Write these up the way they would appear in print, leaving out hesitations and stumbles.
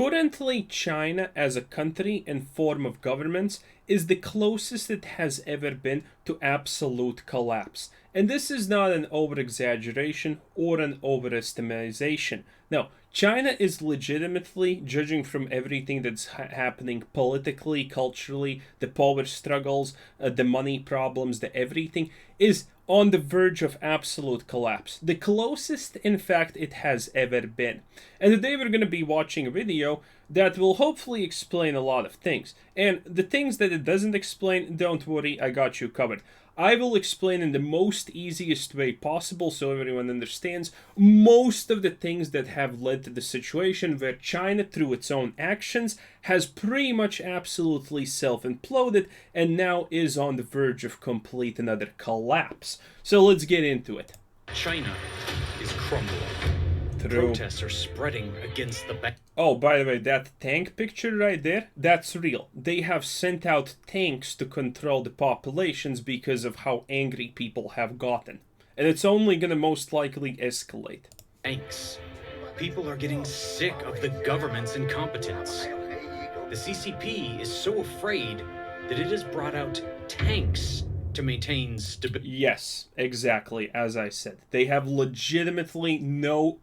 Currently, China as a country and form of governments is the closest it has ever been to absolute collapse. And this is not an over-exaggeration or an overestimation. No, China is legitimately, judging from everything that's happening politically, culturally, the power struggles, the money problems, the everything, is on the verge of absolute collapse. The closest, in fact, it has ever been. And today we're going to be watching a video that will hopefully explain a lot of things. And the things that it doesn't explain, don't worry, I got you covered. I will explain in the most easiest way possible so everyone understands most of the things that have led to the situation where China, through its own actions, has pretty much absolutely self-imploded and now is on the verge of complete and utter collapse. So let's get into it. China is crumbling. True. Protests are spreading against the Oh, by the way, that tank picture right there, that's real. They have sent out tanks to control the populations because of how angry people have gotten. And it's only gonna most likely escalate. banks. People are getting sick of the government's incompetence. The CCP is so afraid that it has brought out tanks to maintain stability. Yes, exactly, as I said. They have legitimately no...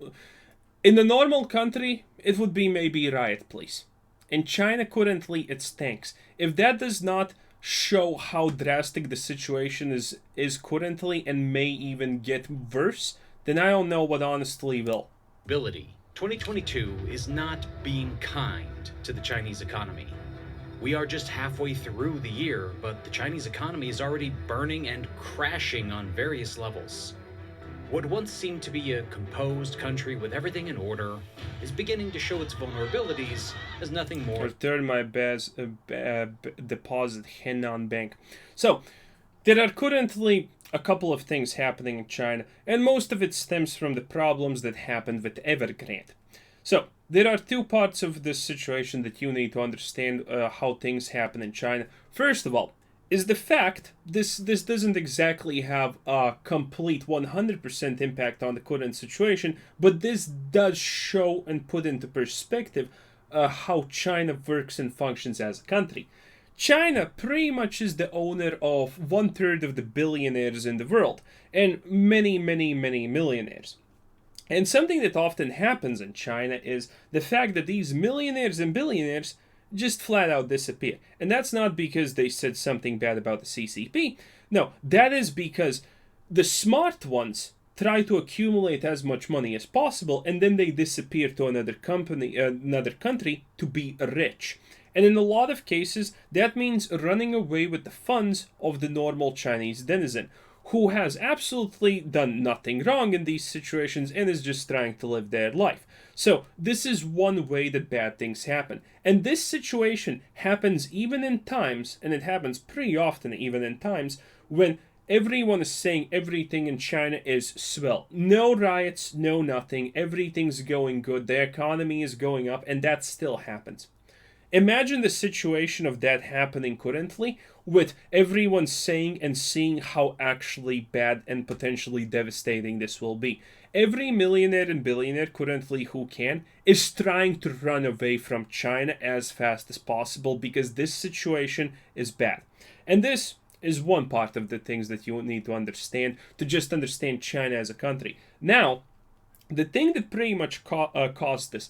In the normal country, it would be maybe riot police. In China, currently, it's tanks. If that does not show how drastic the situation is currently and may even get worse, then I don't know what honestly will. 2022 is not being kind to the Chinese economy. We are just halfway through the year, but the Chinese economy is already burning and crashing on various levels. What once seemed to be a composed country with everything in order is beginning to show its vulnerabilities as nothing more. Return my deposit Henan Bank. So, there are currently a couple of things happening in China, and most of it stems from the problems that happened with Evergrande. So, there are two parts of this situation that you need to understand how things happen in China. First of all, is the fact this doesn't exactly have a complete 100% impact on the current situation, but this does show and put into perspective how China works and functions as a country. China pretty much is the owner of 1/3 of the billionaires in the world, and many millionaires. And something that often happens in China is the fact that these millionaires and billionaires just flat out disappear. And that's not because they said something bad about the CCP. No, that is because the smart ones try to accumulate as much money as possible and then they disappear to another country to be rich. And in a lot of cases, that means running away with the funds of the normal Chinese denizen, who has absolutely done nothing wrong in these situations and is just trying to live their life. So this is one way that bad things happen. And this situation happens even in times, and it happens pretty often even in times, when everyone is saying everything in China is swell. No riots, no nothing, everything's going good, the economy is going up, and that still happens. Imagine the situation of that happening currently, with everyone saying and seeing how actually bad and potentially devastating this will be. Every millionaire and billionaire currently who can is trying to run away from China as fast as possible because this situation is bad. And this is one part of the things that you need to understand to just understand China as a country. Now, the thing that pretty much caused this,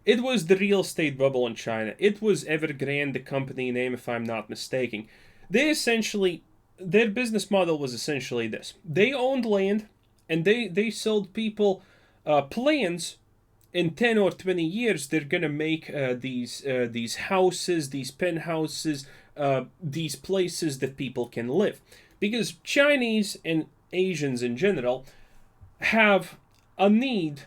it was the real estate bubble in China. It was Evergrande, the company name, if I'm not mistaken. Their business model was essentially this. They owned land, and they sold people plans. In 10 or 20 years, they're going to make these houses, these penthouses, these places that people can live. Because Chinese and Asians in general have a need,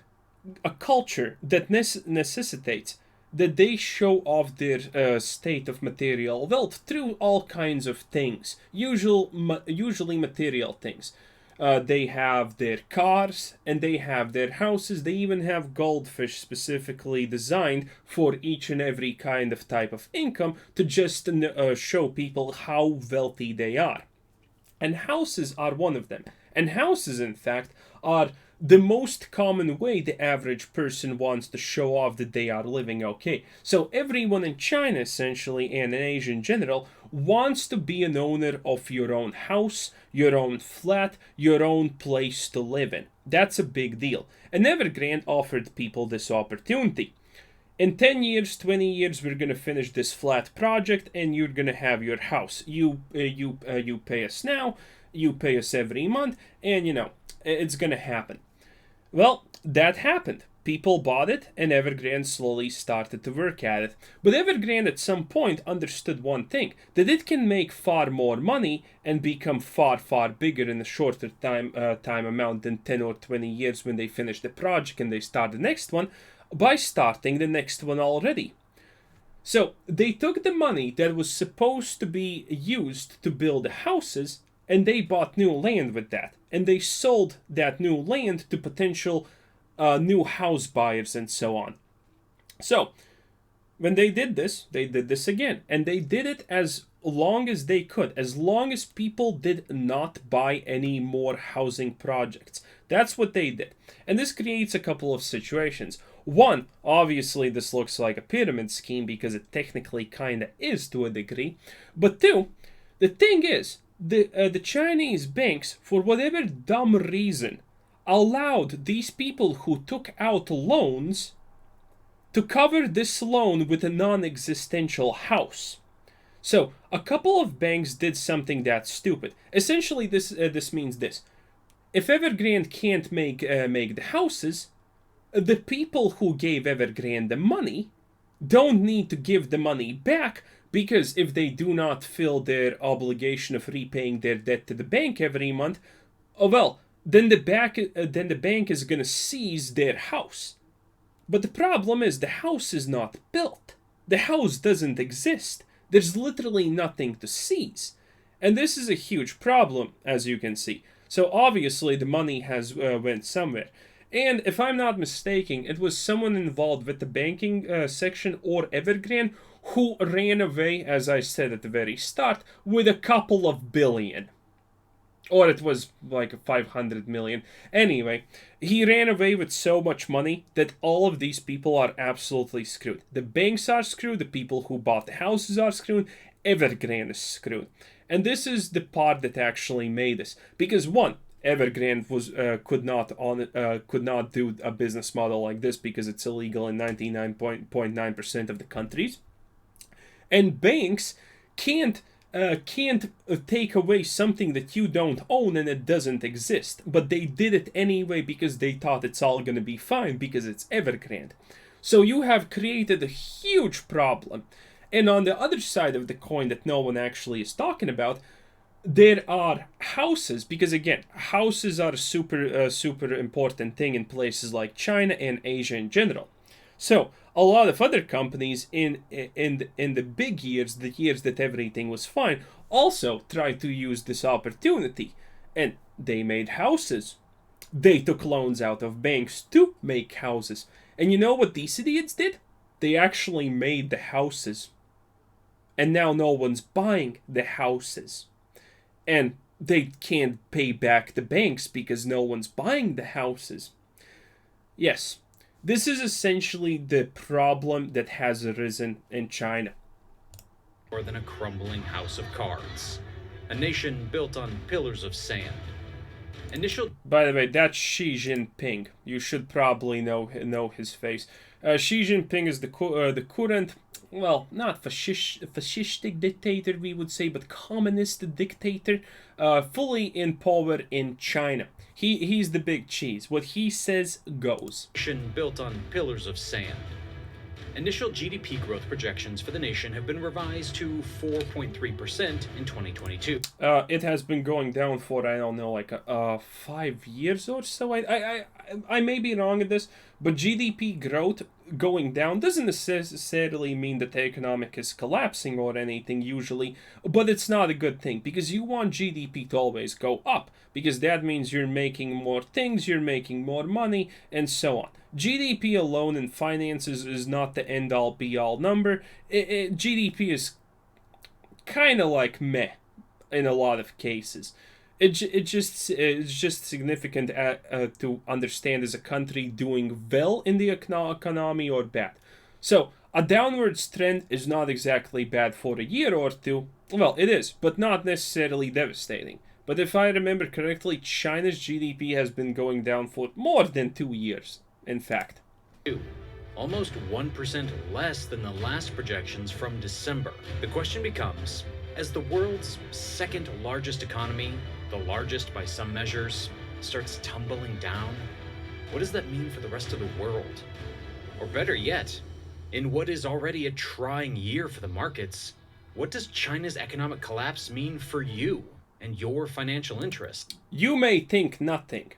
a culture that necessitates that they show off their state of material wealth through all kinds of things, usually material things. They have their cars and they have their houses. They even have goldfish specifically designed for each and every kind of type of income to just show people how wealthy they are. And houses are one of them. And houses, in fact, are the most common way the average person wants to show off that they are living okay. So everyone in China, essentially, and in Asia in general, wants to be an owner of your own house, your own flat, your own place to live in. That's a big deal. And Evergrande offered people this opportunity. In 10 years, 20 years, we're going to finish this flat project and you're going to have your house. You pay us now, you pay us every month, and it's going to happen. Well, that happened. People bought it, and Evergrande slowly started to work at it. But Evergrande at some point understood one thing, that it can make far more money and become far, far bigger in a shorter time amount than 10 or 20 years when they finish the project and they start the next one, by starting the next one already. So they took the money that was supposed to be used to build the houses, and they bought new land with that. And they sold that new land to potential new house buyers and so on. So when they did this again. And they did it as long as they could, as long as people did not buy any more housing projects. That's what they did. And this creates a couple of situations. One, obviously this looks like a pyramid scheme because it technically kind of is to a degree. But two, the thing is, the Chinese banks, for whatever dumb reason, allowed these people who took out loans to cover this loan with a non-existential house. So a couple of banks did something that's stupid. Essentially, this means this: if Evergrande can't make the houses, the people who gave Evergrande the money don't need to give the money back, because if they do not fill their obligation of repaying their debt to the bank every month, then the bank is going to seize their house. But the problem is the house is not built. The house doesn't exist. There's literally nothing to seize. And this is a huge problem, as you can see. So obviously the money has went somewhere. And if I'm not mistaken, it was someone involved with the banking section or Evergrande who ran away, as I said at the very start, with a couple of billion. Or it was like 500 million. Anyway, he ran away with so much money that all of these people are absolutely screwed. The banks are screwed, the people who bought the houses are screwed, Evergrande is screwed. And this is the part that actually made this. Because one, Evergrande could not do a business model like this because it's illegal in 99.9% of the countries. And banks can't take away something that you don't own and it doesn't exist. But they did it anyway because they thought it's all going to be fine because it's Evergrande. So you have created a huge problem. And on the other side of the coin that no one actually is talking about, there are houses, because again, houses are a super important thing in places like China and Asia in general. So a lot of other companies in the big years, the years that everything was fine, also tried to use this opportunity, and they made houses. They took loans out of banks to make houses. And you know what these idiots did? They actually made the houses. And now no one's buying the houses. And they can't pay back the banks because no one's buying the houses. Yes, this is essentially the problem that has arisen in China. More than a crumbling house of cards. A nation built on pillars of sand. By the way, that's Xi Jinping. You should probably know his face. Xi Jinping is the current, well, not fascistic dictator, we would say, but communist dictator, fully in power in China. He's the big cheese. What he says goes. Nation built on pillars of sand. Initial GDP growth projections for the nation have been revised to 4.3% in 2022. It has been going down for, I don't know, like 5 years or so. I may be wrong at this, but GDP growth going down doesn't necessarily mean that the economic is collapsing or anything usually, but it's not a good thing because you want GDP to always go up because that means you're making more things, you're making more money, and so on. GDP alone in finances is not the end-all be-all number. GDP is kind of like meh in a lot of cases. It's just significant to understand, is a country doing well in the economy or bad. So a downwards trend is not exactly bad for a year or two. Well, it is, but not necessarily devastating. But if I remember correctly, China's GDP has been going down for more than 2 years. In fact, almost 1% less than the last projections from December. The question becomes, as the world's second largest economy, the largest by some measures, starts tumbling down, what does that mean for the rest of the world? Or better yet, in what is already a trying year for the markets, what does China's economic collapse mean for you and your financial interests? you may think nothing,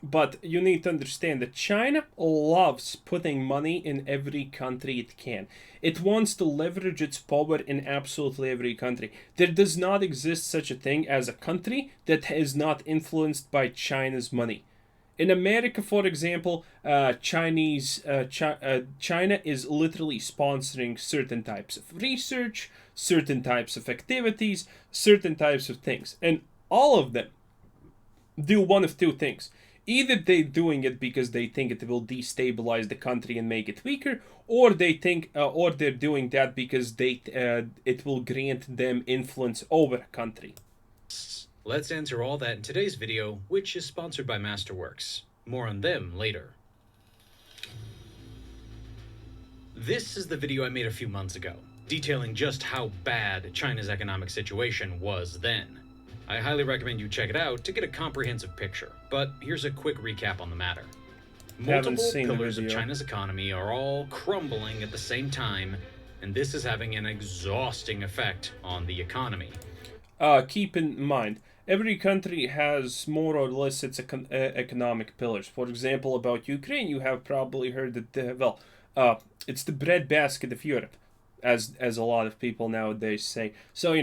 but you need to understand that China loves putting money in every country it can. It wants to leverage its power in absolutely every country. There does not exist such a thing as a country that is not influenced by China's money. In America, for example, China is literally sponsoring certain types of research, certain types of activities, certain types of things, and all of them do one of two things. Either they're doing it because they think it will destabilize the country and make it weaker, or or they're doing that because it will grant them influence over a country. Let's answer all that in today's video, which is sponsored by Masterworks. More on them later. This is the video I made a few months ago, detailing just how bad China's economic situation was then. I highly recommend you check it out to get a comprehensive picture, but here's a quick recap on the matter. Multiple pillars of China's economy are all crumbling at the same time, and this is having an exhausting effect on the economy. Keep in mind, every country has more or less its economic pillars. For example, about Ukraine, you have probably heard that, it's the breadbasket of Europe, as a lot of people nowadays say. So,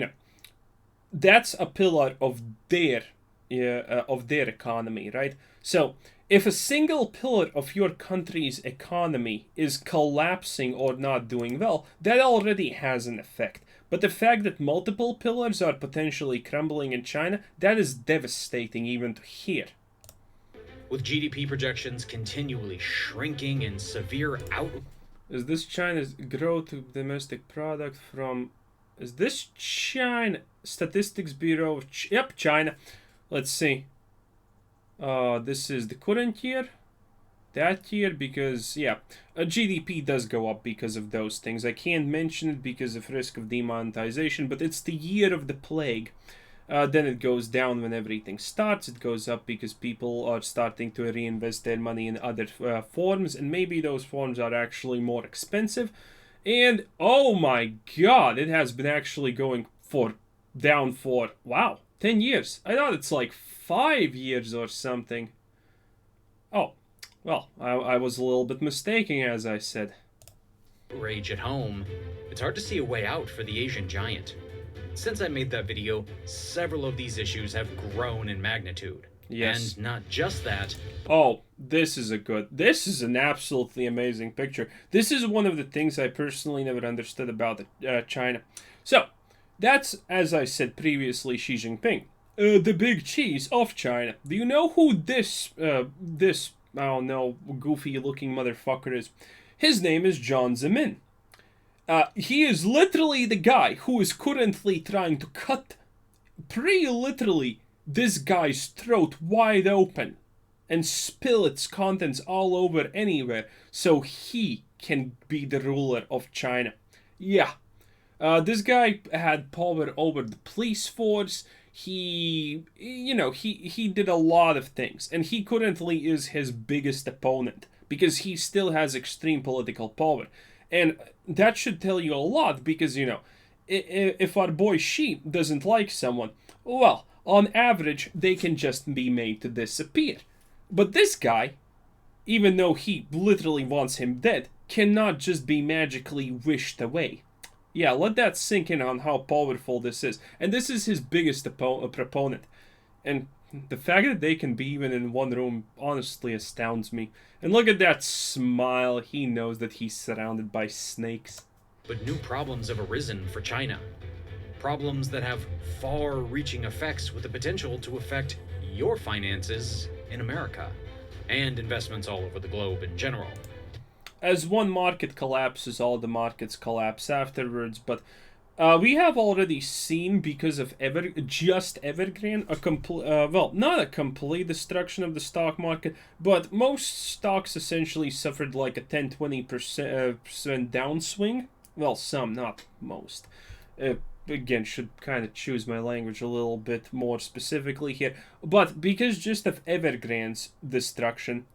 that's a pillar of their economy, right? So, if a single pillar of your country's economy is collapsing or not doing well, that already has an effect. But the fact that multiple pillars are potentially crumbling in China, that is devastating even to hear. With GDP projections continually shrinking and severe Is this China's growth of domestic product from... Is this China? Statistics Bureau? Yep, China. Let's see. This is the current year. That year, because, yeah, GDP does go up because of those things. I can't mention it because of risk of demonetization, but it's the year of the plague. Then it goes down when everything starts. It goes up because people are starting to reinvest their money in other forms, and maybe those forms are actually more expensive. And, oh my god, it has been actually going down for, wow, 10 years. I thought it's like 5 years or something. Oh. Well, I was a little bit mistaken, as I said. Rage at home, it's hard to see a way out for the Asian giant. Since I made that video, several of these issues have grown in magnitude. Yes. And not just that. Oh, this is an absolutely amazing picture. This is one of the things I personally never understood about China. So, that's, as I said previously, Xi Jinping. The big cheese of China. Do you know who this I don't know, goofy looking motherfucker is? His name is Jiang Zemin. He is literally the guy who is currently trying to cut, pretty literally, this guy's throat wide open and spill its contents all over anywhere so he can be the ruler of China. Yeah. This guy had power over the police force. He did a lot of things, and he currently is his biggest opponent because he still has extreme political power, and that should tell you a lot because if our boy Xi doesn't like someone, well, on average they can just be made to disappear. But this guy, even though he literally wants him dead, cannot just be magically wished away. Yeah, let that sink in on how powerful this is. And this is his biggest proponent. And the fact that they can be even in one room honestly astounds me. And look at that smile. He knows that he's surrounded by snakes. But new problems have arisen for China. Problems that have far-reaching effects with the potential to affect your finances in America and investments all over the globe in general. As one market collapses, all the markets collapse afterwards. But we have already seen, because of Evergreen, not a complete destruction of the stock market, but most stocks essentially suffered like a 10-20% downswing. Well, some, not most. Again, should kind of choose my language a little bit more specifically here. But because just of Evergrande's destruction,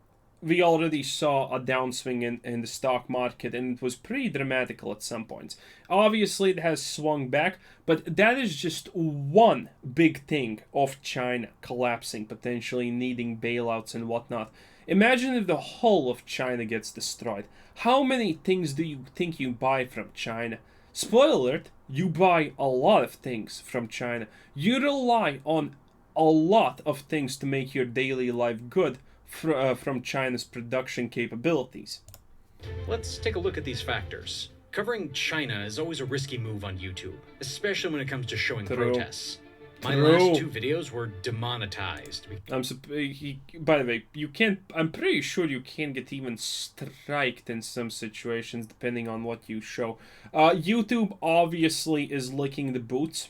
we already saw a downswing in the stock market, and it was pretty dramatical at some points. Obviously, it has swung back, but that is just one big thing of China collapsing, potentially needing bailouts and whatnot. Imagine if the whole of China gets destroyed. How many things do you think you buy from China? Spoiler alert, you buy a lot of things from China. You rely on a lot of things to make your daily life good from China's production capabilities. Let's take a look at these factors. Covering China is always a risky move on YouTube, especially when it comes to showing protests. My last 2 videos were demonetized. By the way, you can't. I'm pretty sure you can get even striked in some situations, depending on what you show. YouTube obviously is licking the boots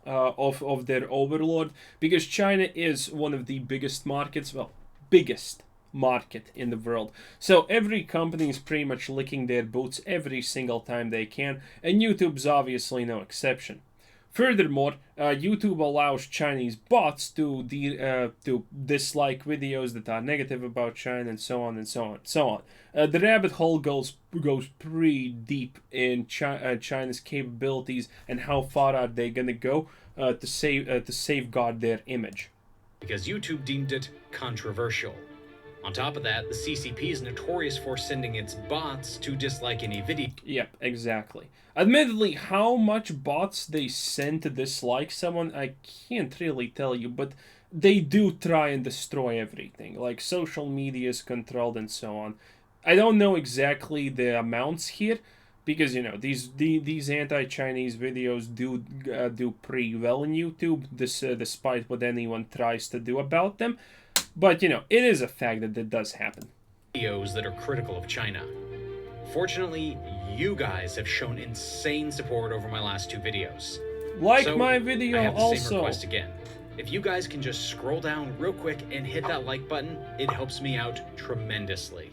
of their overlord, because China is one of the biggest markets. Well, biggest market in the world. So every company is pretty much licking their boots every single time they can, and YouTube's obviously no exception. Furthermore, YouTube allows Chinese bots to dislike videos that are negative about China, and so on and so on and so on. The rabbit hole goes pretty deep in China's capabilities and how far are they gonna go to safeguard their image. Because YouTube deemed it controversial. On top of that, the CCP is notorious for sending its bots to dislike any video. Yep, exactly. Admittedly, how much bots they send to dislike someone, I can't really tell you, but they do try and destroy everything. Like, social media is controlled and so on. I don't know exactly the amounts here, because, you know, these anti-Chinese videos do pretty well in YouTube, despite what anyone tries to do about them. But, you know, it is a fact that it does happen. Videos that are critical of China. Fortunately, you guys have shown insane support over my last 2 videos. Like my video I have the also. same request again. If you guys can just scroll down real quick and hit that like button, it helps me out tremendously.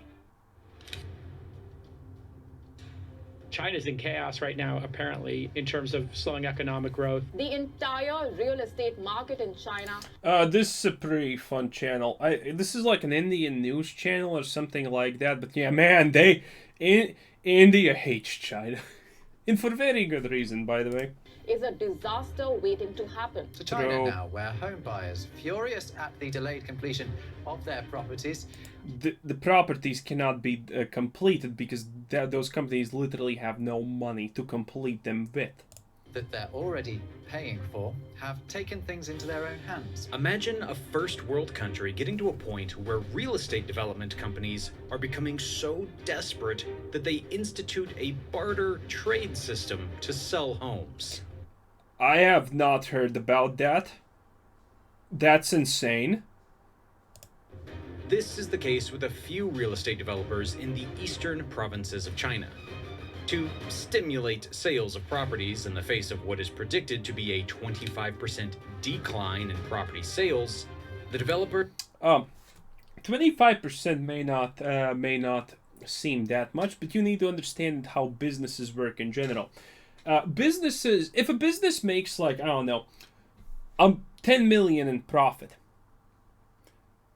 China's in chaos right now, apparently, in terms of slowing economic growth. The entire real estate market in China. This is a pretty fun channel. This is like an Indian news channel or something like that. But yeah, man, India hates China, and for very good reason, by the way. Is a disaster waiting to happen. To China now, where home buyers, furious at the delayed completion of their properties, the properties cannot be completed because those companies literally have no money to complete them with. that they're already paying for, have taken things into their own hands. Imagine a first world country getting to a point where real estate development companies are becoming so desperate that they institute a barter trade system to sell homes. I have not heard about that. That's insane. This is the case with a few real estate developers in the eastern provinces of China. To stimulate sales of properties in the face of what is predicted to be a 25% decline in property sales, the developer 25% may not seem that much, but you need to understand how businesses work in general. If a business makes, like, I don't know, 10 million in profit,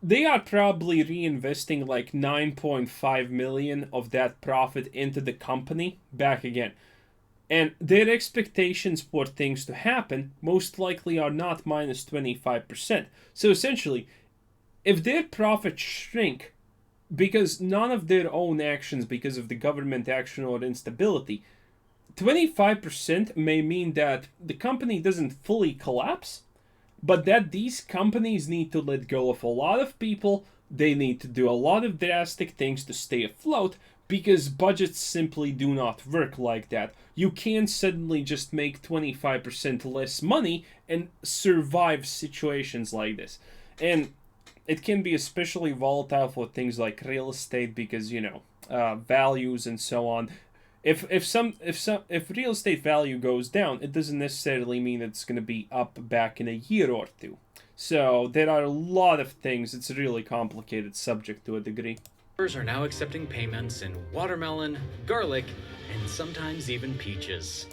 they are probably reinvesting like 9.5 million of that profit into the company back again. And their expectations for things to happen most likely are not minus 25%. So essentially, if their profits shrink because none of their own actions, because of the government action or instability, 25% may mean that the company doesn't fully collapse, but that these companies need to let go of a lot of people, they need to do a lot of drastic things to stay afloat, because budgets simply do not work like that. You can't suddenly just make 25% less money and survive situations like this. And it can be especially volatile for things like real estate because, values and so on. If real estate value goes down, it doesn't necessarily mean it's going to be up back in a year or two. So there are a lot of things. It's a really complicated subject to a degree. Are now accepting payments in watermelon, garlic, and sometimes even peaches.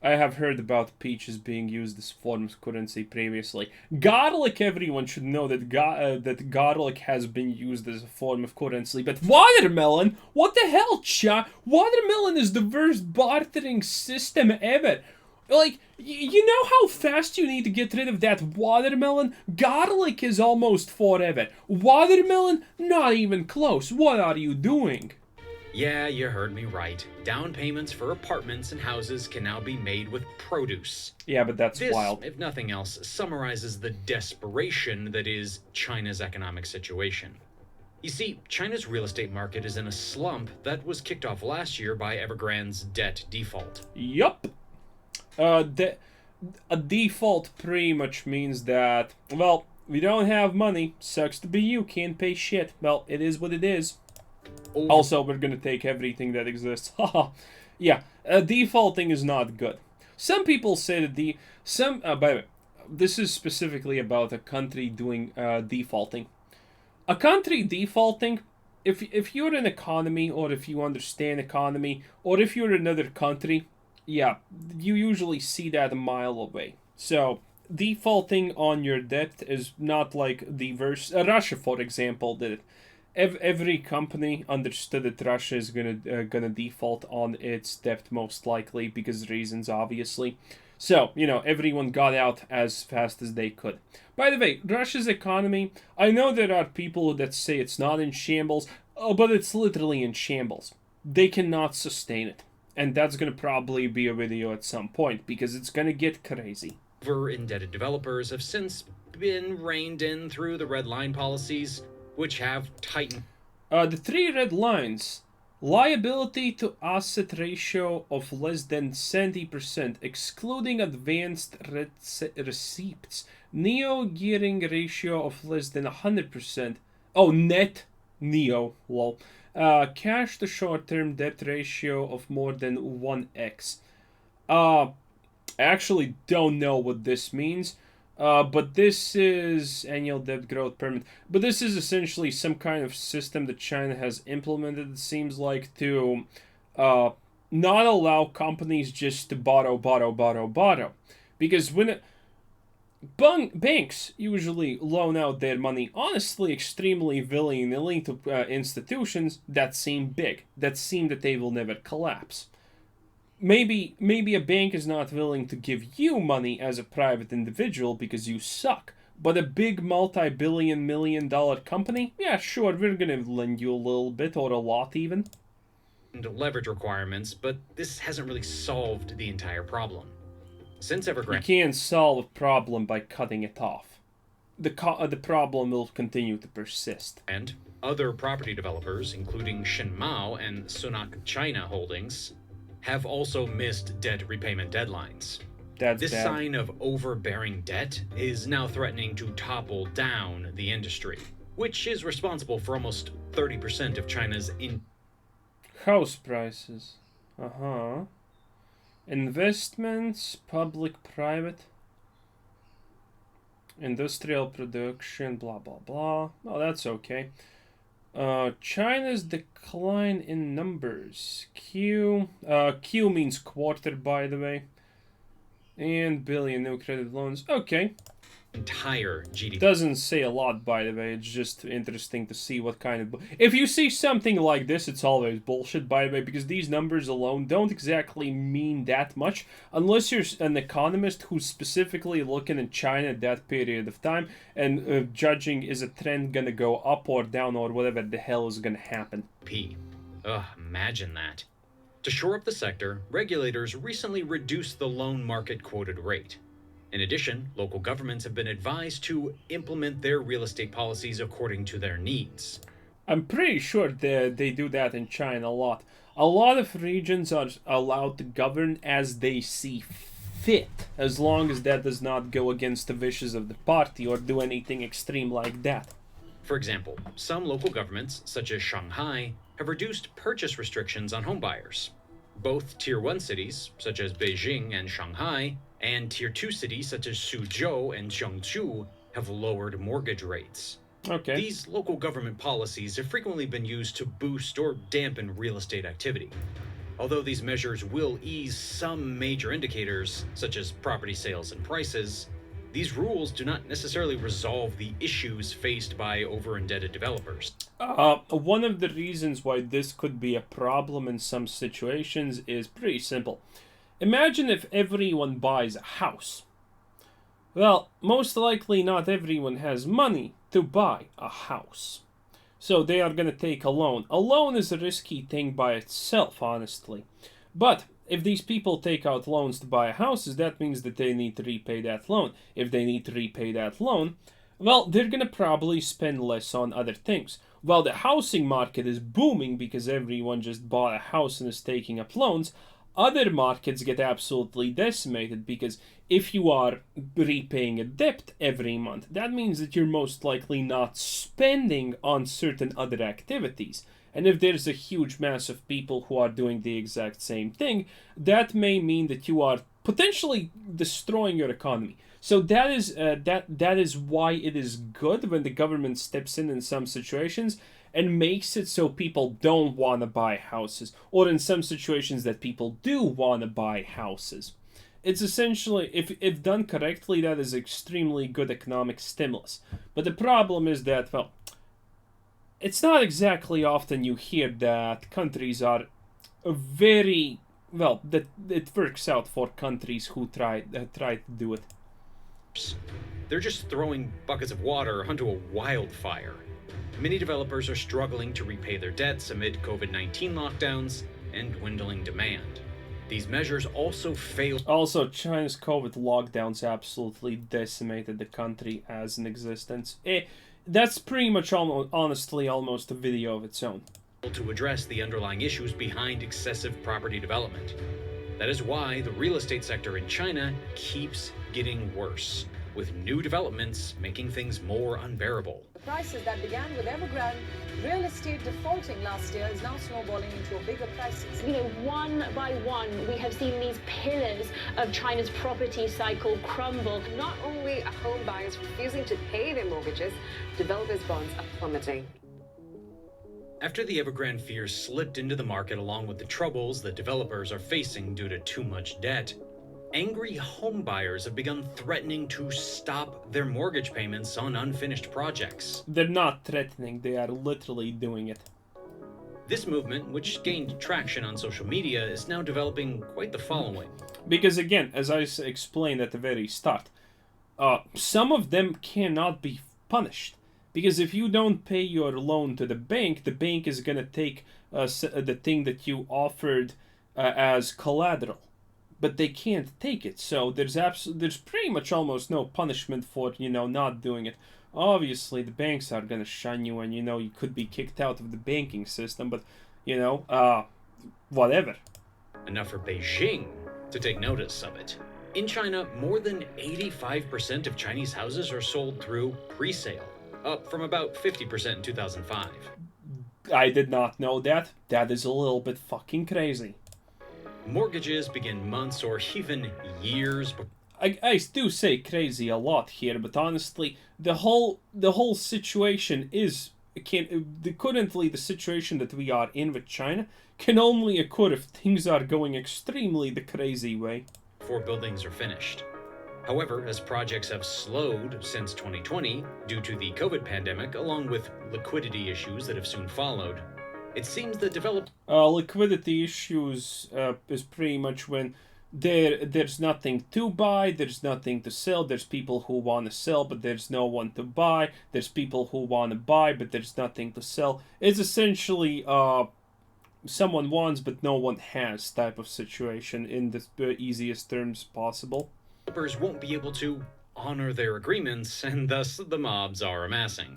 I have heard about peaches being used as form of currency previously. Garlic, everyone should know that that garlic has been used as a form of currency. But watermelon? What the hell, cha? Watermelon is the worst bartering system ever. Like, you know how fast you need to get rid of that watermelon? Garlic is almost forever. Watermelon? Not even close. What are you doing? Yeah, you heard me right. Down payments for apartments and houses can now be made with produce. Yeah, but that's This, wild. if nothing else, summarizes the desperation that is China's economic situation. You see, China's real estate market is in a slump that was kicked off last year by Evergrande's debt default. Yup. A default pretty much means that, well, we don't have money. Sucks to be you. Can't pay shit. Well, it is what it is. Also, we're gonna take everything that exists. Haha. Yeah, defaulting is not good. Some people say that by the way, this is specifically about a country doing defaulting. A country defaulting, if you're an economy, or if you understand economy, or if you're another country, yeah, you usually see that a mile away. So, defaulting on your debt is not like the Russia, for example, did it. Every company understood that Russia is gonna default on its debt most likely because reasons, obviously. So, everyone got out as fast as they could. By the way, Russia's economy, I know there are people that say it's not in shambles, but it's literally in shambles. They cannot sustain it. And that's going to probably be a video at some point, because it's going to get crazy. Over-indebted developers have since been reined in through the red line policies, which have tightened. The 3 red lines. Liability to asset ratio of less than 70%, excluding advanced receipts. Neo gearing ratio of less than 100%. Oh, net. Neo, lol. Cash to short-term debt ratio of more than 1x. I actually don't know what this means, but this is annual debt growth permit. But this is essentially some kind of system that China has implemented, it seems like, to not allow companies just to borrow. Because when banks usually loan out their money, honestly, extremely willy-nilly to institutions that seem big, that seem that they will never collapse. Maybe a bank is not willing to give you money as a private individual because you suck, but a big multi-billion, million-dollar company, yeah, sure, we're gonna lend you a little bit, or a lot even. And leverage requirements, but this hasn't really solved the entire problem. Since Evergrande, you can't solve a problem by cutting it off. The problem will continue to persist. And other property developers, including Shenmao and Sunac China Holdings, have also missed debt repayment deadlines. This bad. sign of overbearing debt is now threatening to topple down the industry, which is responsible for almost 30% of China's house prices. Investments, public-private, industrial production, blah, blah, blah. Oh, that's okay. China's decline in numbers. Q means quarter, by the way. And billion new credit loans. Okay. entire GDP. Doesn't say a lot, by the way. It's just interesting to see what kind of... If you see something like this, it's always bullshit, by the way, because these numbers alone don't exactly mean that much, unless you're an economist who's specifically looking at China at that period of time and judging is a trend gonna go up or down or whatever the hell is gonna happen. Ugh, imagine that. To shore up the sector, regulators recently reduced the loan market quoted rate. In addition, local governments have been advised to implement their real estate policies according to their needs. I'm pretty sure they do that in China a lot. A lot of regions are allowed to govern as they see fit, as long as that does not go against the wishes of the party or do anything extreme like that. For example, some local governments, such as Shanghai, have reduced purchase restrictions on homebuyers. Both Tier 1 cities, such as Beijing and Shanghai, and Tier 2 cities, such as Suzhou and Zhengzhou, have lowered mortgage rates. Okay. These local government policies have frequently been used to boost or dampen real estate activity. Although these measures will ease some major indicators, such as property sales and prices, these rules do not necessarily resolve the issues faced by over-indebted developers. One of the reasons why this could be a problem in some situations is pretty simple. Imagine if everyone buys a house. Well, most likely not everyone has money to buy a house. So they are going to take a loan. A loan is a risky thing by itself, honestly. But if these people take out loans to buy houses, that means that they need to repay that loan. If they need to repay that loan, well, they're going to probably spend less on other things. While the housing market is booming because everyone just bought a house and is taking up loans, other markets get absolutely decimated because if you are repaying a debt every month, that means that you're most likely not spending on certain other activities. And if there's a huge mass of people who are doing the exact same thing, that may mean that you are potentially destroying your economy. So that is why it is good when the government steps in some situations and makes it so people don't want to buy houses, or in some situations that people do want to buy houses. It's essentially, if done correctly, that is extremely good economic stimulus. But the problem is that, well, it's not exactly often you hear that countries are very, well, that it works out for countries who try to do it. They're just throwing buckets of water onto a wildfire. Many developers are struggling to repay their debts amid COVID-19 lockdowns and dwindling demand. These measures also fail. Also, China's COVID lockdowns absolutely decimated the country as an existence. That's pretty much honestly almost a video of its own. To address the underlying issues behind excessive property development. That is why the real estate sector in China keeps getting worse, with new developments making things more unbearable. The crisis that began with Evergrande real estate defaulting last year is now snowballing into a bigger crisis. You know, one by one, we have seen these pillars of China's property cycle crumble. Not only are home buyers refusing to pay their mortgages, developers' bonds are plummeting. After the Evergrande fears slipped into the market along with the troubles that developers are facing due to too much debt, angry home buyers have begun threatening to stop their mortgage payments on unfinished projects. They're not threatening, they are literally doing it. This movement, which gained traction on social media, is now developing quite the following. Because again, as I explained at the very start, some of them cannot be punished. Because if you don't pay your loan to the bank is going to take the thing that you offered as collateral. But they can't take it, so there's pretty much almost no punishment for, not doing it. Obviously, the banks are going to shun you and, you could be kicked out of the banking system, but, whatever. Enough for Beijing to take notice of it. In China, more than 85% of Chinese houses are sold through pre-sale, up from about 50% in 2005. I did not know that. That is a little bit fucking crazy. Mortgages begin months or even years before. I do say crazy a lot here, but honestly, the whole situation is currently the situation that we are in with China can only occur if things are going extremely the crazy way. Before buildings are finished. However, as projects have slowed since 2020 due to the COVID pandemic, along with liquidity issues that have soon followed, it seems that liquidity issues is pretty much when there's nothing to buy, there's nothing to sell, there's people who want to sell but there's no one to buy, there's people who want to buy but there's nothing to sell. It's essentially someone wants but no one has type of situation in the easiest terms possible. Developers won't be able to honor their agreements and thus the mobs are amassing.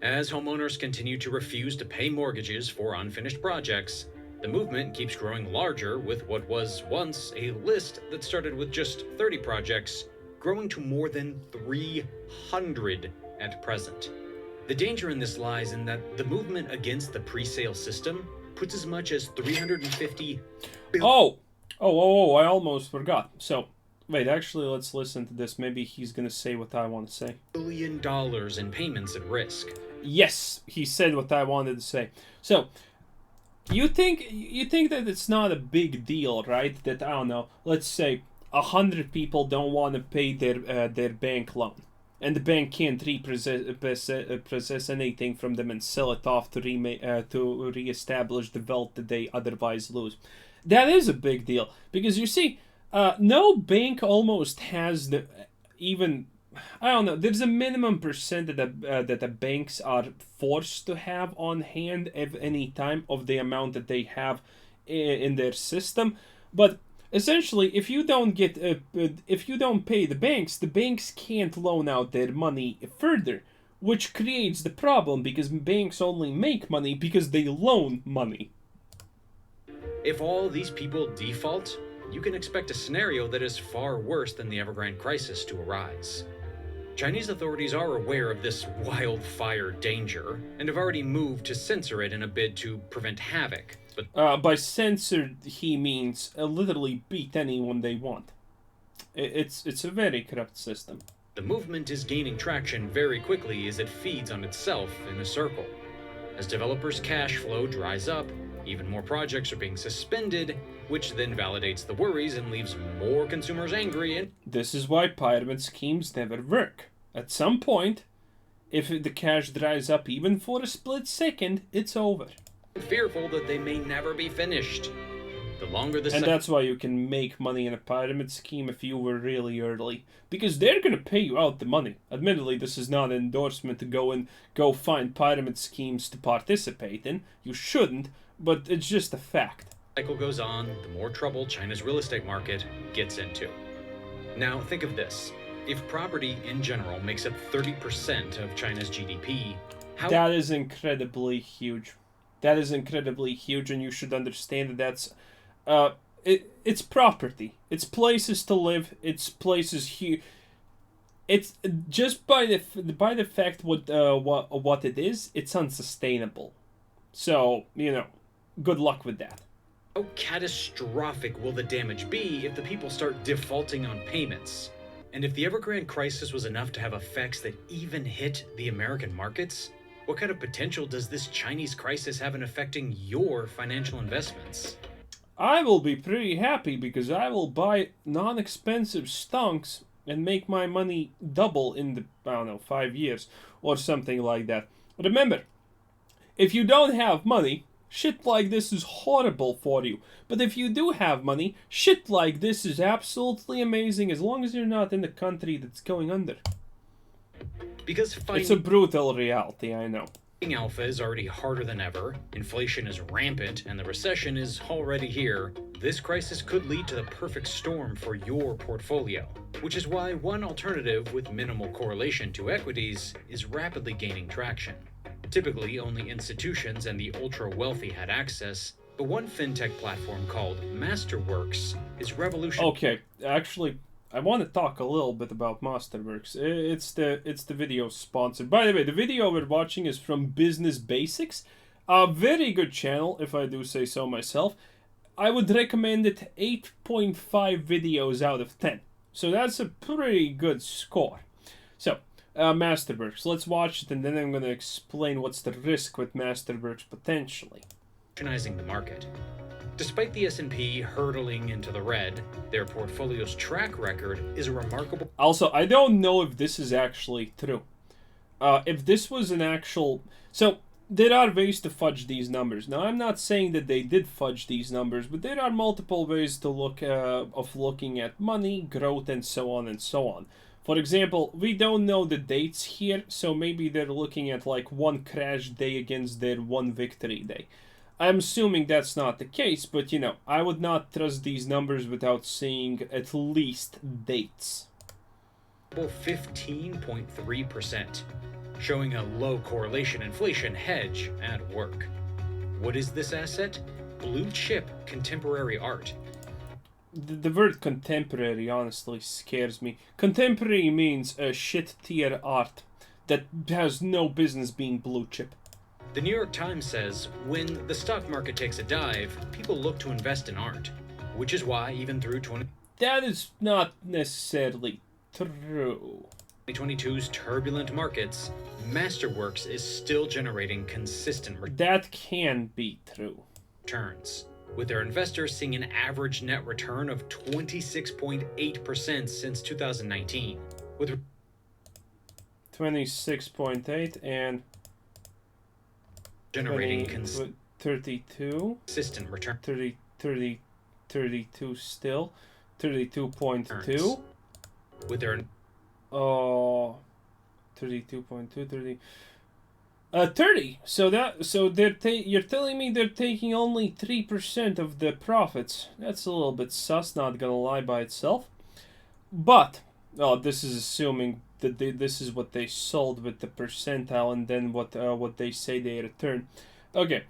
As homeowners continue to refuse to pay mortgages for unfinished projects, the movement keeps growing larger, with what was once a list that started with just 30 projects growing to more than 300 at present. The danger in this lies in that the movement against the pre-sale system puts as much as 350 billion. Oh, I almost forgot. So, wait, actually, let's listen to this. Maybe he's gonna say what I want to say. $1 billion in payments at risk. Yes, he said what I wanted to say. So, you think that it's not a big deal, right? That, I don't know, let's say 100 people don't want to pay their bank loan, and the bank can't process anything from them and sell it off to reestablish the wealth that they otherwise lose. That is a big deal, because you see, no bank almost has the even. I don't know. There's a minimum percent that the banks are forced to have on hand at any time of the amount that they have in their system. But essentially, if you don't pay the banks can't loan out their money further, which creates the problem because banks only make money because they loan money. If all these people default, you can expect a scenario that is far worse than the Evergrande crisis to arise. Chinese authorities are aware of this wildfire danger and have already moved to censor it in a bid to prevent havoc. But by censored, he means literally beat anyone they want. It's a very corrupt system. The movement is gaining traction very quickly as it feeds on itself in a circle. As developers' cash flow dries up, even more projects are being suspended, which then validates the worries and leaves more consumers angry. And this is why pyramid schemes never work. At some point, if the cash dries up even for a split second, it's over. Fearful that they may never be finished. The longer the and that's why you can make money in a pyramid scheme if you were really early, because they're gonna pay you out the money. Admittedly, this is not an endorsement to go find pyramid schemes to participate in. You shouldn't, but it's just a fact. Cycle goes on, the more trouble China's real estate market gets into. Now think of this. If property in general makes up 30% of China's GDP, that is incredibly huge. That is incredibly huge, and you should understand that that's it's property. It's places to live. It's places here. It's just by the fact what it is. It's unsustainable. So good luck with that. How catastrophic will the damage be if the people start defaulting on payments? And if the Evergrande crisis was enough to have effects that even hit the American markets, what kind of potential does this Chinese crisis have in affecting your financial investments? I will be pretty happy because I will buy non-expensive stonks and make my money double in the, 5 years or something like that. Remember, if you don't have money, shit like this is horrible for you. But if you do have money, shit like this is absolutely amazing as long as you're not in the country that's going under. Because it's a brutal reality, I know. Finding alpha is already harder than ever, inflation is rampant, and the recession is already here. This crisis could lead to the perfect storm for your portfolio, which is why one alternative with minimal correlation to equities is rapidly gaining traction. Typically, only institutions and the ultra-wealthy had access, but one fintech platform called Masterworks is revolutionary. Okay, actually, I want to talk a little bit about Masterworks. It's the video sponsored. By the way, the video we're watching is from Business Basics. A very good channel, if I do say so myself. I would recommend it 8.5 videos out of 10. So that's a pretty good score. So, Masterworks. Let's watch it, and then I'm going to explain what's the risk with Masterworks potentially. The market. Despite the S&P hurtling into the red, their portfolio's track record is a remarkable... Also, I don't know if this is actually true. If this was an actual... So, there are ways to fudge these numbers. Now, I'm not saying that they did fudge these numbers, but there are multiple ways to looking at money, growth, and so on and so on. For example, we don't know the dates here, so maybe they're looking at like one crash day against their one victory day. I'm assuming that's not the case, but I would not trust these numbers without seeing at least dates. 15.3%. showing a low correlation inflation hedge at work. What is this asset? Blue chip contemporary art. The word contemporary honestly scares me. Contemporary means a shit tier art that has no business being blue chip. The New York Times says, when the stock market takes a dive, people look to invest in art, which is why even through That is not necessarily true. 2022's turbulent markets, Masterworks is still generating consistent That can be true. returns, with their investors seeing an average net return of 26.8% since 2019, with 26.8 and generating 32. consistent return. 32 still. 32.2. With their 32.2, 30. 30. So you're telling me they're taking only 3% of the profits. That's a little bit sus, not gonna lie by itself. But this is assuming that this is what they sold with the percentile, and then what they say they return. Okay.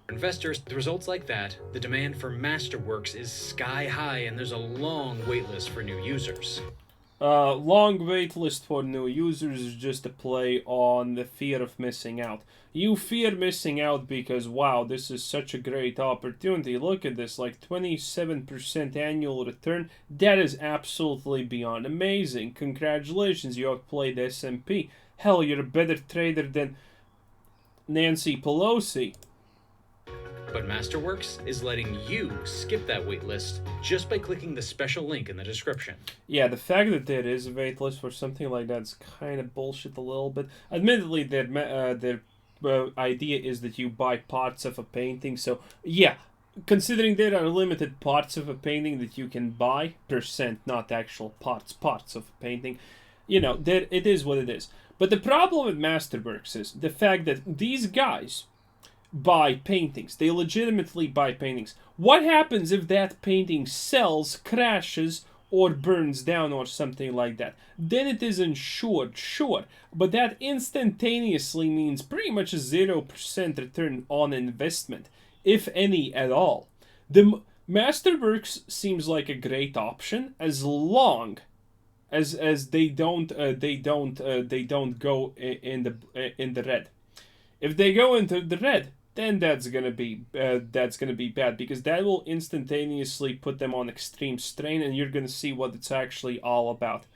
investors, with results like that, the demand for Masterworks is sky high, and there's a long wait list for new users. Long wait list for new users is just a play on the fear of missing out. You fear missing out because, wow, this is such a great opportunity. Look at this, like 27% annual return. That is absolutely beyond amazing. Congratulations, you outplayed S&P. Hell, you're a better trader than Nancy Pelosi. But Masterworks is letting you skip that wait list just by clicking the special link in the description. Yeah, the fact that there is a wait list for something like that is kind of bullshit a little bit. Admittedly, their idea is that you buy parts of a painting. So, yeah, considering there are limited parts of a painting that you can buy, not actual parts of a painting, you know, it is what it is. But the problem with Masterworks is the fact that these guys buy paintings. They legitimately buy paintings. What happens if that painting sells, crashes, or burns down or something like that? Then it is insured, sure. But that instantaneously means pretty much a 0% return on investment, if any at all. The Masterworks seems like a great option as long as they don't go in the red. If they go into the red, then that's gonna be bad, because that will instantaneously put them on extreme strain, and you're gonna see what it's actually all about.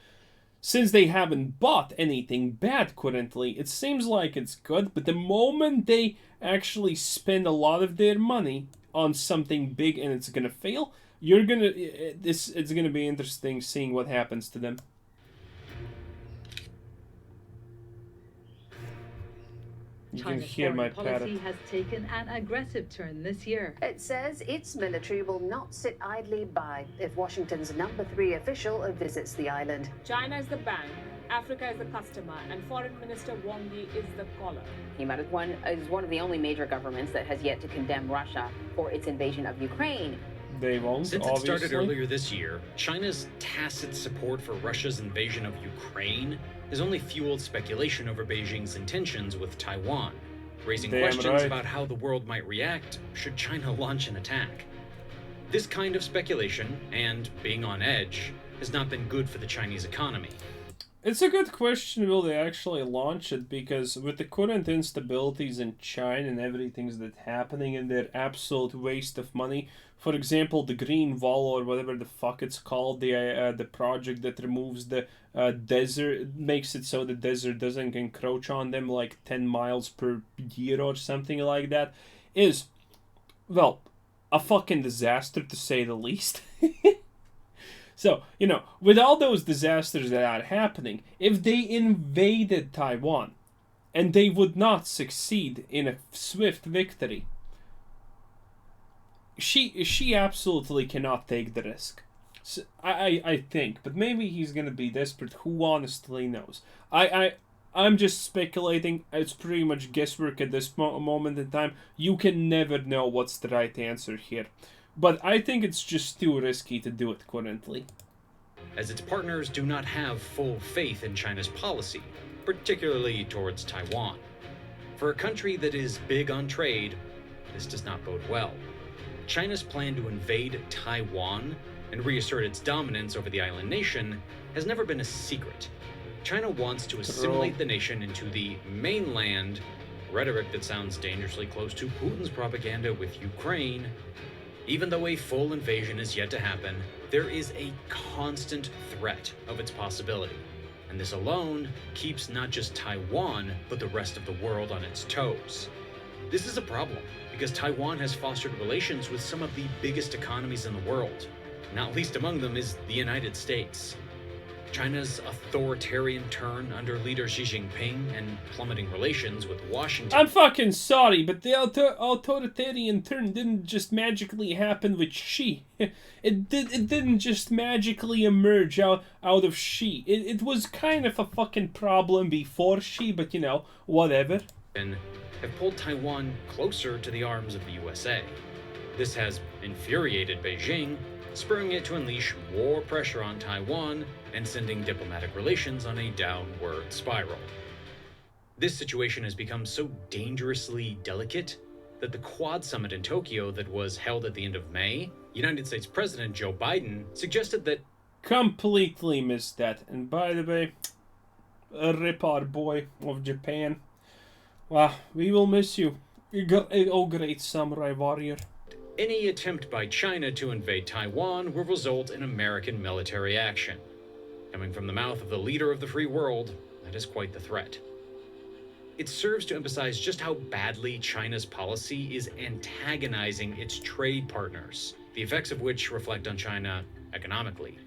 Since they haven't bought anything bad currently, it seems like it's good. But the moment they actually spend a lot of their money on something big and it's gonna fail, it's gonna be interesting seeing what happens to them. You can China's hear my foreign policy parrot. has taken an aggressive turn this year. It says its military will not sit idly by if Washington's number 3 official visits the island. China is the bank, Africa is the customer, and Foreign Minister Wang Yi is the caller. He is one of the only major governments that has yet to condemn Russia for its invasion of Ukraine. They won't, Since obviously. it started earlier this year, China's tacit support for Russia's invasion of Ukraine has only fueled speculation over Beijing's intentions with Taiwan, raising questions about how the world might react should China launch an attack. This kind of speculation, and being on edge, has not been good for the Chinese economy. It's a good question, will they actually launch it? Because with the current instabilities in China and everything that's happening and their absolute waste of money, for example, the Green Wall or whatever the fuck it's called, the project that removes the desert, makes it so the desert doesn't encroach on them like 10 miles per year or something like that, is, well, a fucking disaster to say the least. So, you know, with all those disasters that are happening, if they invaded Taiwan and they would not succeed in a swift victory, she absolutely cannot take the risk. So, I think, but maybe he's gonna be desperate. Who honestly knows? I'm just speculating. It's pretty much guesswork at this moment in time. You can never know what's the right answer here. But I think it's just too risky to do it currently. As its partners do not have full faith in China's policy, particularly towards Taiwan. For a country that is big on trade, this does not bode well. China's plan to invade Taiwan and reassert its dominance over the island nation has never been a secret. China wants to assimilate the nation into the mainland, rhetoric that sounds dangerously close to Putin's propaganda with Ukraine. Even though a full invasion is yet to happen, there is a constant threat of its possibility. And this alone keeps not just Taiwan, but the rest of the world on its toes. This is a problem, because Taiwan has fostered relations with some of the biggest economies in the world. Not least among them is the United States. China's authoritarian turn under leader Xi Jinping and plummeting relations with Washington. I'm fucking sorry, but the authoritarian turn didn't just magically happen with Xi. It didn't just magically emerge out of Xi. It was kind of a fucking problem before Xi, but you know, whatever. Have pulled Taiwan closer to the arms of the USA. This has infuriated Beijing, spurring it to unleash war pressure on Taiwan and sending diplomatic relations on a downward spiral. This situation has become so dangerously delicate that the Quad Summit in Tokyo that was held at the end of May, United States President Joe Biden suggested that... Completely missed that. And by the way, rip our boy of Japan. Wow, we will miss you. Oh, great samurai warrior. Any attempt by China to invade Taiwan will result in American military action. Coming from the mouth of the leader of the free world, that is quite the threat. It serves to emphasize just how badly China's policy is antagonizing its trade partners, the effects of which reflect on China economically.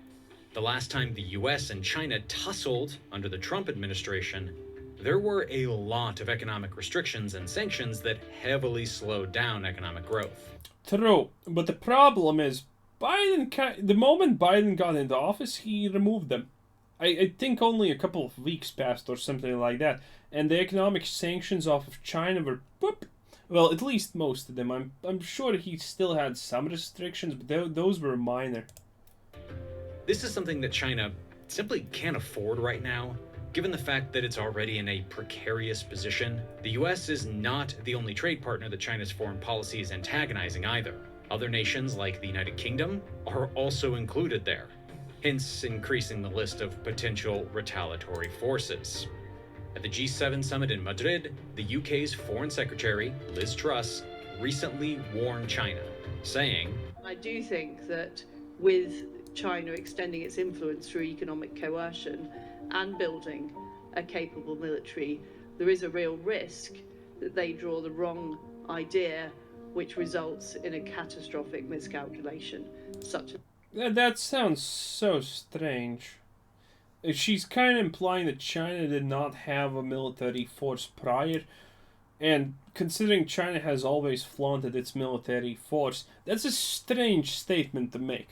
The last time the US and China tussled under the Trump administration, there were a lot of economic restrictions and sanctions that heavily slowed down economic growth. True, but the problem is, the moment Biden got into office, he removed them. I think only a couple of weeks passed or something like that, and the economic sanctions off of China were, whoop, well, at least most of them. I'm sure he still had some restrictions, but those were minor. This is something that China simply can't afford right now. Given the fact that it's already in a precarious position, the US is not the only trade partner that China's foreign policy is antagonizing either. Other nations like the United Kingdom are also included there, hence increasing the list of potential retaliatory forces. At the G7 summit in Madrid, the UK's Foreign Secretary, Liz Truss, recently warned China, saying, I do think that with China extending its influence through economic coercion and building a capable military, there is a real risk that they draw the wrong idea, which results in a catastrophic miscalculation, such as... That sounds so strange. She's kind of implying that China did not have a military force prior, and considering China has always flaunted its military force, that's a strange statement to make.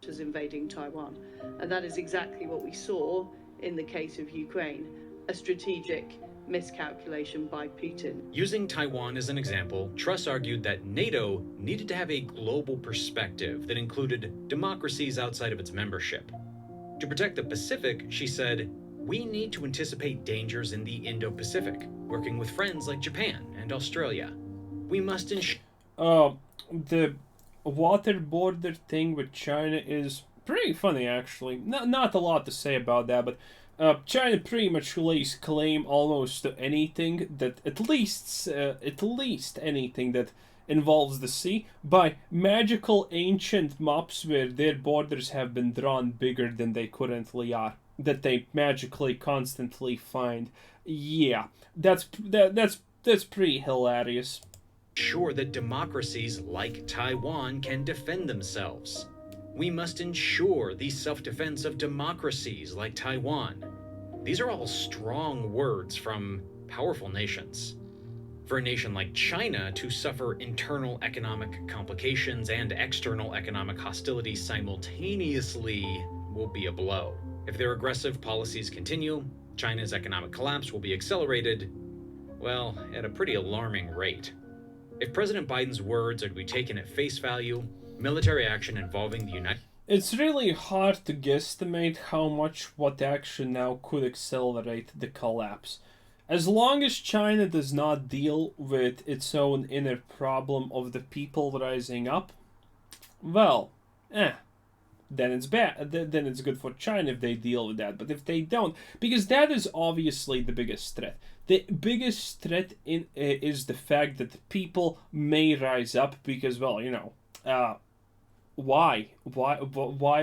...as invading Taiwan. And that is exactly what we saw in the case of Ukraine, a strategic miscalculation by Putin. Using Taiwan as an example, Truss argued that NATO needed to have a global perspective that included democracies outside of its membership. To protect the Pacific, she said, we need to anticipate dangers in the Indo-Pacific, working with friends like Japan and Australia. We must ensure... The water border thing with China is pretty funny, actually. Not a lot to say about that, but China pretty much lays claim almost to anything that, at least anything that involves the sea, by magical ancient maps where their borders have been drawn bigger than they currently are, that they magically constantly find. Yeah, that's pretty hilarious. Sure that democracies like Taiwan can defend themselves. We must ensure the self-defense of democracies like Taiwan. These are all strong words from powerful nations. For a nation like China to suffer internal economic complications and external economic hostility simultaneously will be a blow. If their aggressive policies continue, China's economic collapse will be accelerated, well, at a pretty alarming rate. If President Biden's words are to be taken at face value, military action involving the United... It's really hard to guesstimate how much what action now could accelerate the collapse. As long as China does not deal with its own inner problem of the people rising up, well, then it's bad. Then it's good for China if they deal with that. But if they don't, because that is obviously the biggest threat. The biggest threat is the fact that the people may rise up because, well, why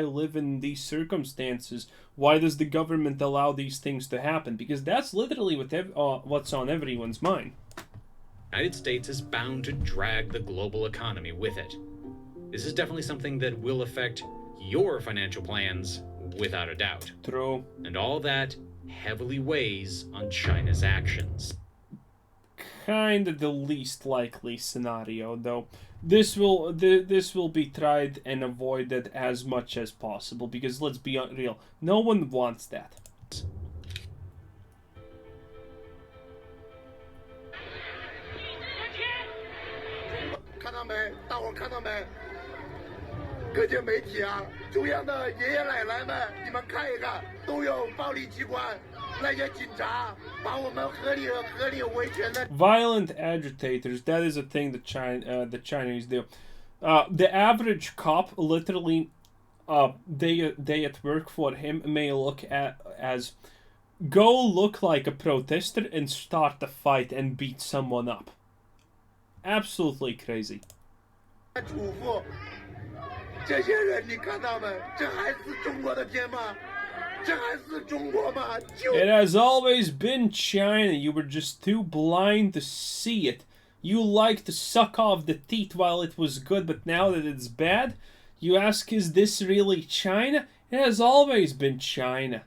live in these circumstances? Why does the government allow these things to happen? Because that's literally what's on everyone's mind. The United States is bound to drag the global economy with it. This is definitely something that will affect your financial plans without a doubt. True. And all that heavily weighs on China's actions. Kind of the least likely scenario, though. This will be tried and avoided as much as possible, because let's be real, no one wants that. Violent agitators, that is a thing that the Chinese do. The average cop, literally, they at work for him may look at as go look like a protester and start a fight and beat someone up. Absolutely crazy. It has always been China. You were just too blind to see it. You like to suck off the teeth while it was good, but now that it's bad, you ask, is this really China? It has always been China.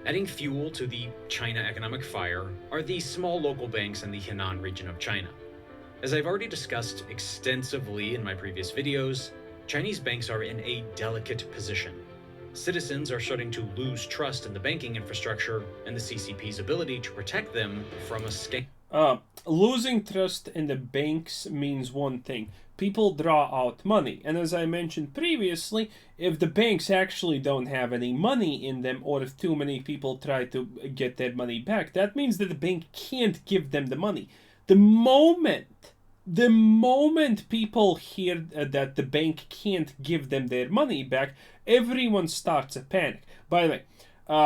Adding fuel to the China economic fire are the small local banks in the Henan region of China. As I've already discussed extensively in my previous videos, Chinese banks are in a delicate position. Citizens are starting to lose trust in the banking infrastructure and the CCP's ability to protect them from a scam. Losing trust in the banks means one thing. People draw out money. And as I mentioned previously, if the banks actually don't have any money in them, or if too many people try to get their money back, that means that the bank can't give them the money. The moment people hear that the bank can't give them their money back, everyone starts a panic. By the way,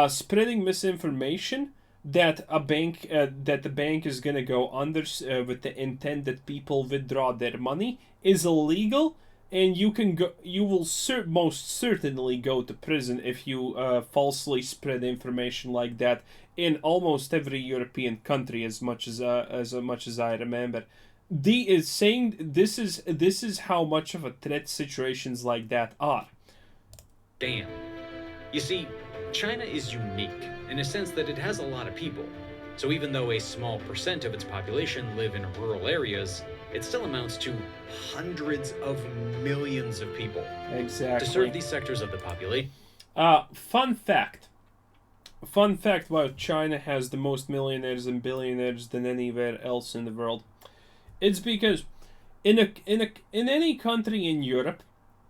spreading misinformation that the bank is gonna go under with the intent that people withdraw their money is illegal, and you will most certainly go to prison if you falsely spread information like that in almost every European country, as much as I remember. This is how much of a threat situations like that are. Damn. You see, China is unique in a sense that it has a lot of people. So even though a small percent of its population live in rural areas, it still amounts to hundreds of millions of people. Exactly. To serve these sectors of the population. Fun fact why China has the most millionaires and billionaires than anywhere else in the world. It's because in any country in Europe,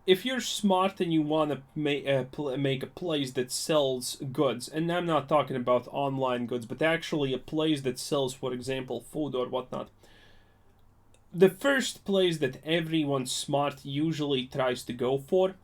if you're smart and you want to make a place that sells goods, and I'm not talking about online goods, but actually a place that sells, for example, food or whatnot, the first place that everyone smart usually tries to go for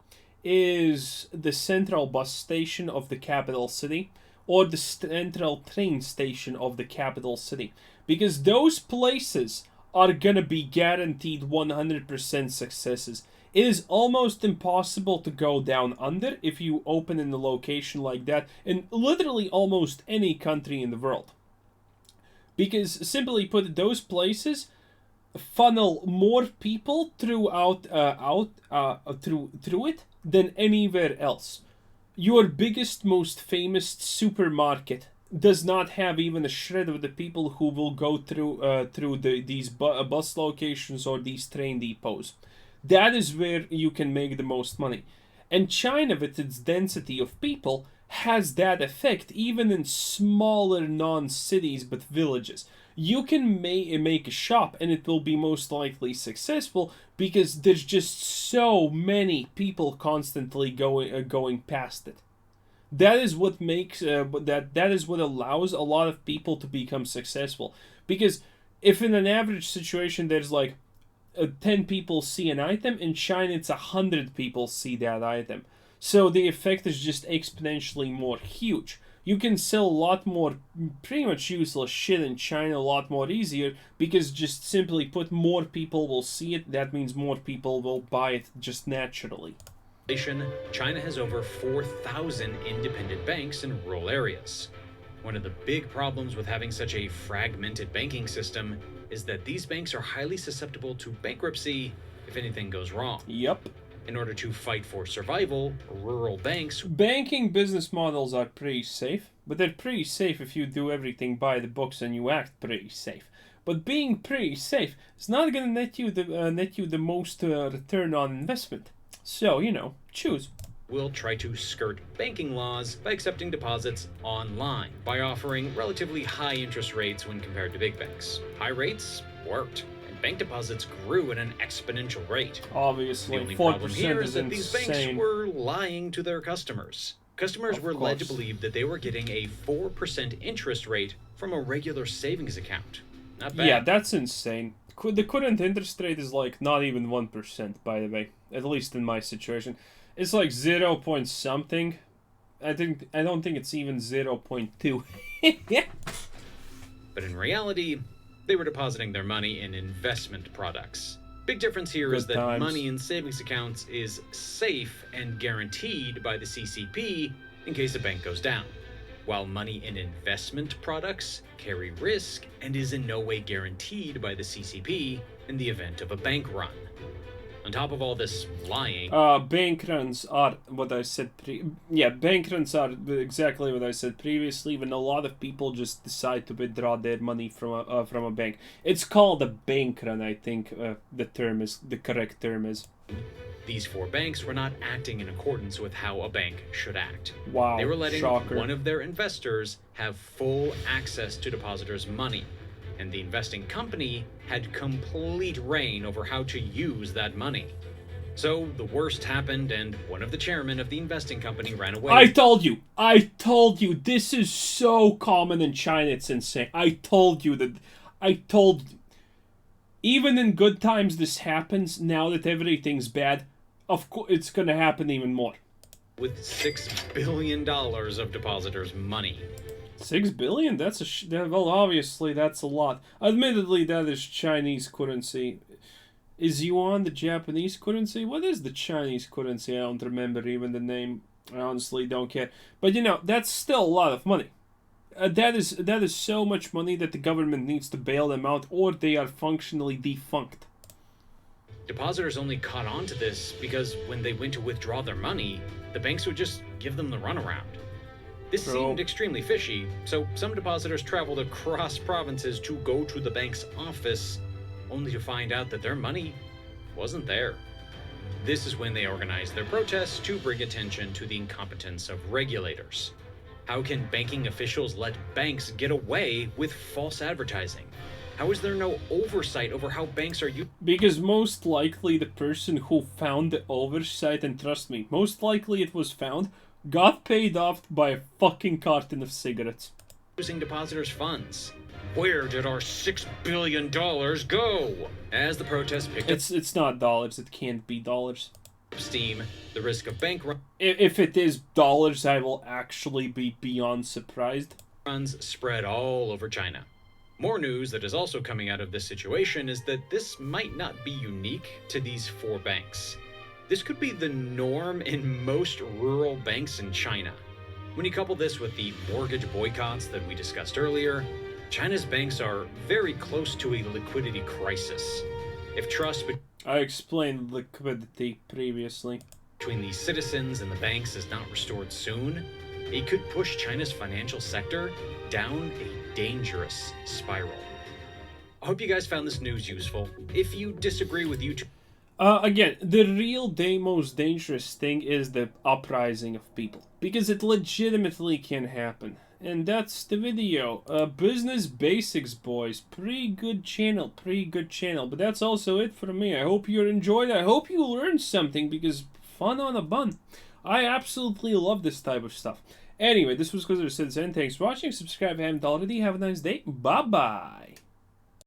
is the central bus station of the capital city, or the central train station of the capital city, because those places are gonna be guaranteed 100% successes. It is almost impossible to go down under if you open in a location like that in literally almost any country in the world. Because, simply put, those places funnel more people through it than anywhere else. Your biggest, most famous supermarket does not have even a shred of the people who will go through these bus locations or these train depots. That is where you can make the most money. And China, with its density of people, has that effect even in smaller non-cities but villages. You can make a shop and it will be most likely successful because there's just so many people constantly going past it. That is what makes that is what allows a lot of people to become successful. Because if in an average situation there's like 10 people see an item, in China it's 100 people see that item. So the effect is just exponentially more huge. You can sell a lot more pretty much useless shit in China a lot more easier because just simply put, more people will see it. That means more people will buy it just naturally. China has over 4,000 independent banks in rural areas. One of the big problems with having such a fragmented banking system is that these banks are highly susceptible to bankruptcy if anything goes wrong. Yep. In order to fight for survival, rural banks... Banking business models are pretty safe, but they're pretty safe if you do everything by the books and you act pretty safe. But being pretty safe is not going to net you the most return on investment. So, choose. Will try to skirt banking laws by accepting deposits online, by offering relatively high interest rates when compared to big banks. High rates worked, and bank deposits grew at an exponential rate. Obviously, the only 4% problem here is is that these banks were lying to their customers. Customers were led to believe that they were getting a 4% interest rate from a regular savings account. Not bad. Yeah, that's insane. The current interest rate is like not even 1%, by the way. At least in my situation. It's like 0 point something. I don't think it's even 0.2. But in reality, they were depositing their money in investment products. Big difference here is that money in savings accounts is safe and guaranteed by the CCP in case a bank goes down, while money in investment products carry risk and is in no way guaranteed by the CCP in the event of a bank run. On top of all this lying... bank runs are what I said bank runs are exactly what I said previously, when a lot of people just decide to withdraw their money from a bank. It's called a bank run, I think the correct term is. These 4 banks were not acting in accordance with how a bank should act. Wow, they were letting shocker. One of their investors have full access to depositors' money, and the investing company had complete reign over how to use that money. So the worst happened, and one of the chairmen of the investing company ran away. I told you, this is so common in China, it's insane. Even in good times this happens. Now that everything's bad, of course it's gonna happen even more. With $6 billion of depositors' money. 6 billion? Well, obviously that's a lot. Admittedly, that is Chinese currency. Is yuan the Japanese currency? What is the Chinese currency? I don't remember even the name. I honestly don't care. But that's still a lot of money. That is so much money that the government needs to bail them out, or they are functionally defunct. Depositors only caught on to this because when they went to withdraw their money, the banks would just give them the runaround. This seemed extremely fishy, so some depositors traveled across provinces to go to the bank's office, only to find out that their money wasn't there. This is when they organized their protests to bring attention to the incompetence of regulators. How can banking officials let banks get away with false advertising? How is there no oversight over how banks are used? Because most likely the person who found the oversight, and trust me, most likely it was found, got paid off by a fucking carton of cigarettes. Using depositors' funds. Where did our $6 billion go? As the protests picked up... It's not dollars. It can't be dollars. Steam, the risk of bank runs... If it is dollars, I will actually be beyond surprised. ...runs spread all over China. More news that is also coming out of this situation is that this might not be unique to these 4 banks. This could be the norm in most rural banks in China. When you couple this with the mortgage boycotts that we discussed earlier, China's banks are very close to a liquidity crisis. If trust I explained liquidity previously. Between the citizens and the banks is not restored soon, it could push China's financial sector down a dangerous spiral. I hope you guys found this news useful. If you disagree with YouTube... Again, the real most dangerous thing is the uprising of people, because it legitimately can happen. And that's the video. Business Basics, boys. Pretty good channel, But that's also it for me. I hope you enjoyed it. I hope you learned something, because fun on a bun. I absolutely love this type of stuff. Anyway, this was Citizen. Thanks for watching. Subscribe if you haven't already. Have a nice day. Bye-bye.